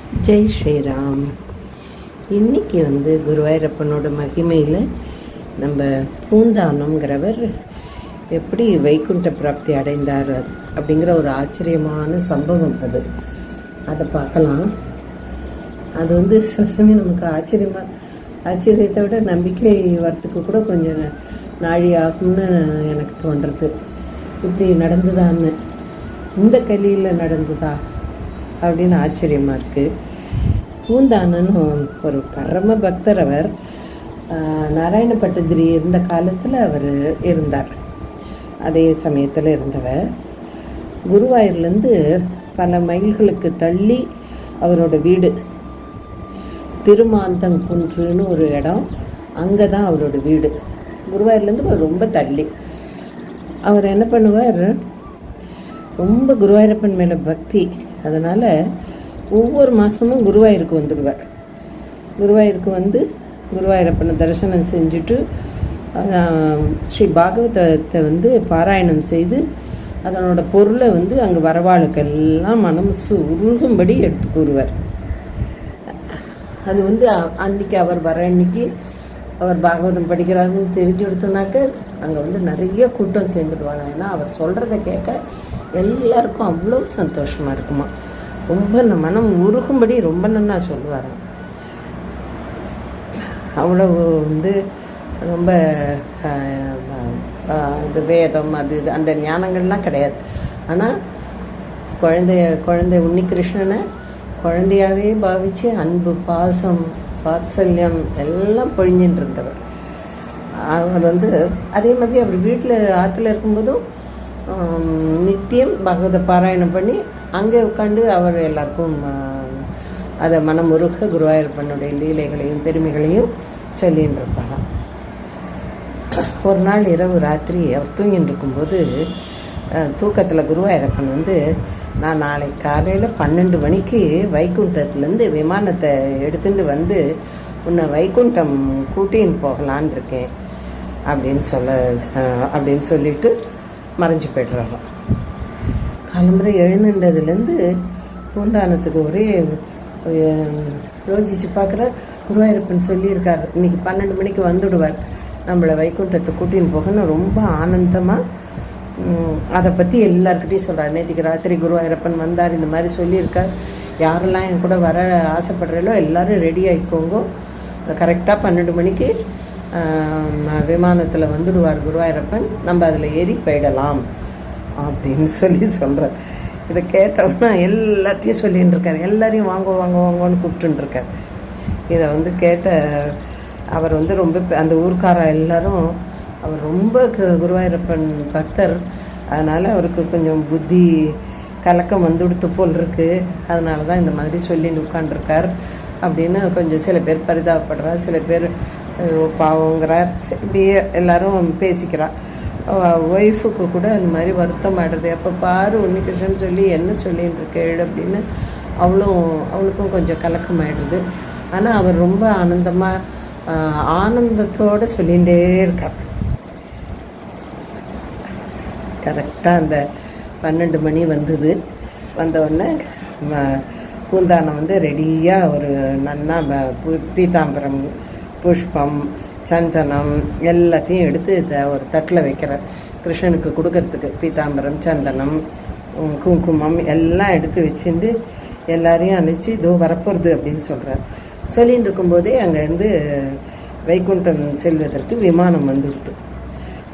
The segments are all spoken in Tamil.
ஜெய் ஸ்ரீராம். இன்றைக்கி குருவாயூரப்பனோட மகிமையில் நம்ம பூந்தானம்ங்கிறவர் எப்படி வைகுண்ட பிராப்தி அடைந்தார் அப்படிங்கிற ஒரு ஆச்சரியமான சம்பவம் அதை பார்க்கலாம். அது சமயம் நமக்கு ஆச்சரியத்தை விட நம்பிக்கை வரத்துக்கு கூட கொஞ்சம் நாழி ஆகும்னு எனக்கு தோன்றுறது. இப்படி நடந்துதான்னு, இந்த கலியில் நடந்துதா அப்படின்னு ஆச்சரியமாக இருக்குது. பூந்தானன்னு ஒரு பரம பக்தர். அவர் நாராயண பட்டதிரி இருந்த காலத்தில் அவர் இருந்தார். அதே சமயத்தில் இருந்தவர் குருவாயூர்லேருந்து பல மைல்களுக்கு தள்ளி அவரோட வீடு திருமாந்தங்குன்றுன்னு ஒரு இடம். அங்கே தான் அவரோட வீடு. குருவாயூர்லேருந்து ரொம்ப தள்ளி. அவர் என்ன பண்ணுவார், ரொம்ப குருவாயூரப்பன் மேலே பக்தி. அதனால் ஒவ்வொரு மாதமும் குருவாயூருக்கு வந்துடுவார். குருவாயூருக்கு குருவாயூரப்பனை தரிசனம் செஞ்சுட்டு ஸ்ரீ பாகவதத்தை பாராயணம் செய்து அதனோட பொருளை அங்கே வரவாளுக்கெல்லாம் மனசு உருகும்படி எடுத்து கூறுவார். அது அன்றைக்கி அவர் வர அன்னைக்கு அவர் பாகவதம் படிக்கிறாருன்னு தெரிஞ்சு எடுத்தோன்னாக்க அங்கே நிறைய கூட்டம் சேர்ந்துடுவாங்க. ஏன்னா அவர் சொல்கிறத கேட்க எல்லாருக்கும் அவ்வளோ சந்தோஷமாக இருக்குமா. ரொம்ப மனம் உருகும்படி ரொம்ப நல்லா சொல்லுவார். அவ்வளவு ரொம்ப இது வேதம் அது இது அந்த ஞானங்கள்லாம் கிடையாது. ஆனால் குழந்தை உன்னிகிருஷ்ணனை குழந்தையாகவே பாவித்து அன்பு, பாசம், வாத்சல்யம் எல்லாம் பொழிஞ்சின்னு இருந்தவர். அவர் அதே மாதிரி அவர் வீட்டில் ஆற்றுல இருக்கும்போதும் நித்தியம் பகவத பாராயணம் பண்ணி அங்கே உட்காந்து அவர் எல்லாருக்கும் அதை மனமுருக குருவாயூரப்பனுடைய லீலைகளையும் பெருமைகளையும் சொல்லின்னு இருப்பாராம். ஒரு நாள் இரவு ராத்திரி அவர் தூங்கின்னு இருக்கும்போது தூக்கத்தில் குருவாயூரப்பன் நான் நாளை காலையில் 12 மணிக்கு வைகுண்டத்துலேருந்து விமானத்தை எடுத்துகிட்டு உன்னை வைகுண்டம் கூட்டின்னு போகலான் இருக்கேன் அப்படின்னு சொல்லிட்டு மறைஞ்சு போய்ட்றாங்க. காலம்புரை எழுந்துன்றதுலேருந்து பூந்தானத்துக்கு ஒரே யோசிச்சு பார்க்குற குருவாயூரப்பன் சொல்லியிருக்கார், இன்றைக்கி 12 மணிக்கு வந்துடுவார், நம்மளை வைகுண்டத்தை கூட்டின்னு போகணும். ரொம்ப ஆனந்தமாக அதை பற்றி எல்லாருக்கிட்டையும் சொல்கிறார். நேற்றுக்கு ராத்திரி குருவாயூரப்பன் வந்தார், இந்த மாதிரி சொல்லியிருக்கார், யாரெல்லாம் என் கூட வர ஆசைப்படுறீங்களோ எல்லோரும் ரெடி ஆகிக்கோங்க, கரெக்டாக 12 மணிக்கு விமானத்தில் வந்துடுவார் குருவாயூரப்பன், நம்ம அதில் ஏறி போயிடலாம் அப்படின்னு சொல்கிறார். இதை கேட்டோம்னா எல்லாத்தையும் சொல்லின்னு இருக்கார். எல்லாரையும் வாங்கன்னு கூப்பிட்டுருக்கார். இதை கேட்ட அவர் ரொம்ப அந்த ஊர்க்கார எல்லாரும், அவர் ரொம்ப குருவாயூரப்பன் பக்தர், அதனால் அவருக்கு கொஞ்சம் புத்தி கலக்கம் வந்துடுத்து போல் இருக்குது, அதனால தான் இந்த மாதிரி சொல்லின்னு உட்காண்டிருக்கார் அப்படின்னு கொஞ்சம் சில பேர் பரிதாபப்படுறார், சில பேர் பாவங்கிறார். இப்படியே எல்லாரும் பேசிக்கிறார். ஒய்ஃபுக்கு கூட அந்த மாதிரி வருத்தம் ஆடுறது, எப்போ பாரு உன்னிகிருஷ்ணன் சொல்லி என்ன சொல்லின்னு இருக்கேள் அப்படின்னு அவளுக்கும் கொஞ்சம் கலக்கம் ஆகிடுது. ஆனால் அவர் ரொம்ப ஆனந்தத்தோடு சொல்லிகிட்டே இருக்கார். கரெக்டாக அந்த 12 மணி வந்தவுடனே பூந்தானம் ரெடியாக ஒரு நன்னா பீதாம்பரம், புஷ்பம், சந்தனம் எல்லாத்தையும் எடுத்து ஒரு தட்டில் வைக்கிறார். கிருஷ்ணனுக்கு கொடுக்கறதுக்கு பீதாம்பரம், சந்தனம், குங்குமம் எல்லாம் எடுத்து வச்சுட்டு எல்லாரையும் அழைச்சி இதோ வரப்போகிறது அப்படின்னு சொல்கிறார். சொல்லின்னு இருக்கும்போதே அங்கேருந்து வைகுண்டம் செல்வதற்கு விமானம் வந்துடுத்து.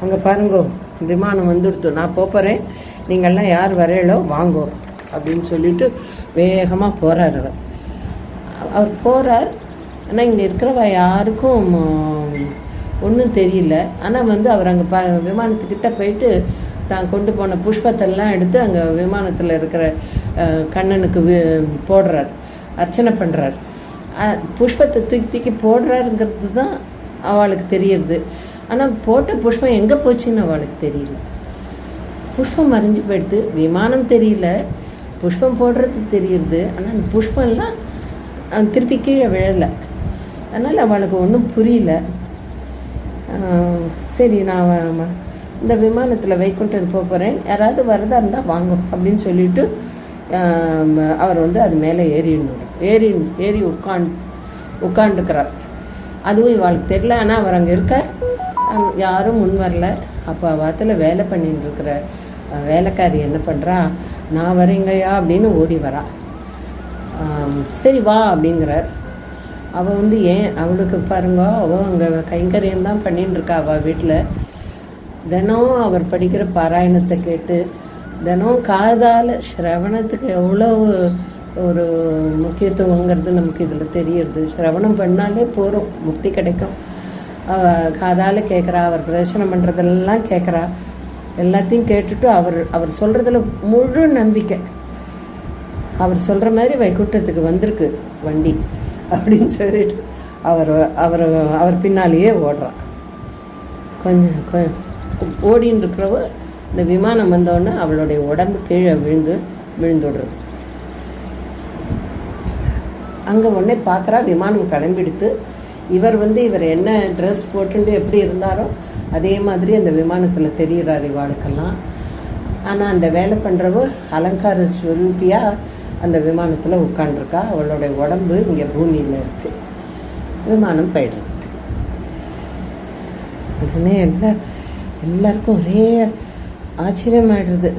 அங்கே பாருங்கோ, விமானம் வந்துடுத்து, நான் போகிறேன், நீங்கள்லாம் யார் வரையலோ வாங்கோ அப்படின்னு சொல்லிட்டு வேகமாக போகிறார். அவர் போகிறார். ஆனால் இங்கே இருக்கிறவ யாருக்கும் ஒன்றும் தெரியல. ஆனால் அவர் அங்கே விமானத்துக்கிட்ட போயிட்டு தான் கொண்டு போன புஷ்பத்தெல்லாம் எடுத்து அங்கே விமானத்தில் இருக்கிற கண்ணனுக்கு போடுறார், அர்ச்சனை பண்ணுறார். புஷ்பத்தை தூக்கி போடுறாருங்கிறது தான் அவளுக்கு தெரியுது. ஆனால் போட்ட புஷ்பம் எங்கே போச்சுன்னு அவளுக்கு தெரியல. புஷ்பம் மறைஞ்சு போயிடுது, விமானம் தெரியல, புஷ்பம் போடுறது தெரியுது, ஆனால் அந்த புஷ்பம்லாம் திருப்பி கீழே விழலை. அதனால் அவளுக்கு ஒன்றும் புரியல. சரி, நான் இந்த விமானத்தில் வைகுண்டன் போகிறேன், யாராவது வரதா இருந்தால் வாங்க அப்படின்னு சொல்லிட்டு அவர் வந்து அது மேலே ஏறி உட்காந்துக்கிறார். அதுவும் இவாளுக்கு தெரியல. ஆனால் அவர் அங்கே இருக்கார், யாரும் முன் வரல. அப்போ வாரத்தில் வேலை பண்ணிட்டு இருக்கிற வேலைக்காரி என்ன பண்ணுறா, நான் வரேங்கய்யா அப்படின்னு ஓடி வரா. சரி வா அப்படிங்கிறார். அவள் வந்து ஏன் அவளுக்கு பாருங்க, அவள் அங்கே கைங்கரியம் தான் பண்ணின்னு இருக்கா. அவள் வீட்டில் தினம் அவர் படிக்கிற பாராயணத்தை கேட்டு தினம் காதால் சிரவணத்துக்கு எவ்வளோ ஒரு முக்கியத்துவங்கிறது நமக்கு இதில் தெரியுது. சிரவணம் பண்ணாலே போகிறோம், முக்தி கிடைக்கும். காதால் கேட்குறா, அவர் பிரதர்சனம் பண்ணுறதெல்லாம் கேட்குறா. எல்லாத்தையும் கேட்டுட்டு அவர் சொல்கிறதுல முழு நம்பிக்கை. அவர் சொல்கிற மாதிரி வைகுண்டத்துக்கு வந்திருக்கு வண்டி அப்படின்னு சொல்லிட்டு அவர் பின்னாலேயே ஓடுறான். கொஞ்சம் ஓடின்னு இருக்கிறவ இந்த விமானம் வந்தோடனே அவளுடைய உடம்பு கீழே விழுந்துடுறது. அங்கே உடனே பார்க்குறா, விமானம் கிளம்பிடுத்து. இவர் என்ன ட்ரெஸ் போட்டுட்டு எப்படி இருந்தாரோ அதே மாதிரி அந்த விமானத்தில் தெரிகிறார் இவாளுக்கெல்லாம். ஆனால் அந்த வேலை பண்ணுறவ அலங்கார ஸ்வரூபியாக அந்த விமானத்தில் உட்காண்டிருக்கா. அவளுடைய உடம்பு இங்கே பூமியில் இருக்குது. விமானம் போயிடுறது. உடனே எல்லாருக்கும் ஒரே ஆச்சரியமாயிடுறது.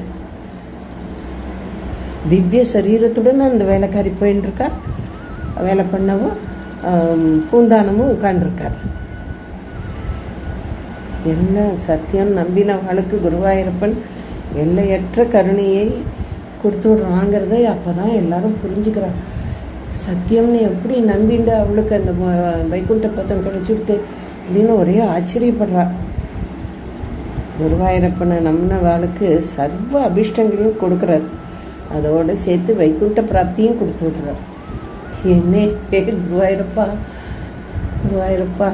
திவ்ய சரீரத்துடன் அந்த வேலைக்காரி போயின்னு இருக்கா. வேலை பண்ணவும் பூந்தானமும் உட்காண்டிருக்கார். எல்லாம் சத்தியம் நம்பினவளுக்கு குருவாயூரப்பன் எல்லையற்ற கருணையை கொடுத்து விடுறாங்கிறத அப்போ தான் எல்லாரும் புரிஞ்சுக்கிறார். சத்தியம்னு எப்படி நம்பிண்டு அவளுக்கு அந்த வைகுண்ட பத்தம் கிடைச்சிடுது அப்படின்னு ஒரே ஆச்சரியப்படுறா. குருவாயூரப்பனை நம்பினவாளுக்கு சர்வ அபிஷ்டங்களையும் கொடுக்குறார். அதோடு சேர்த்து வைகுண்ட பிராப்தியும் கொடுத்து விடுறார். என்ன குருவாயூரப்பா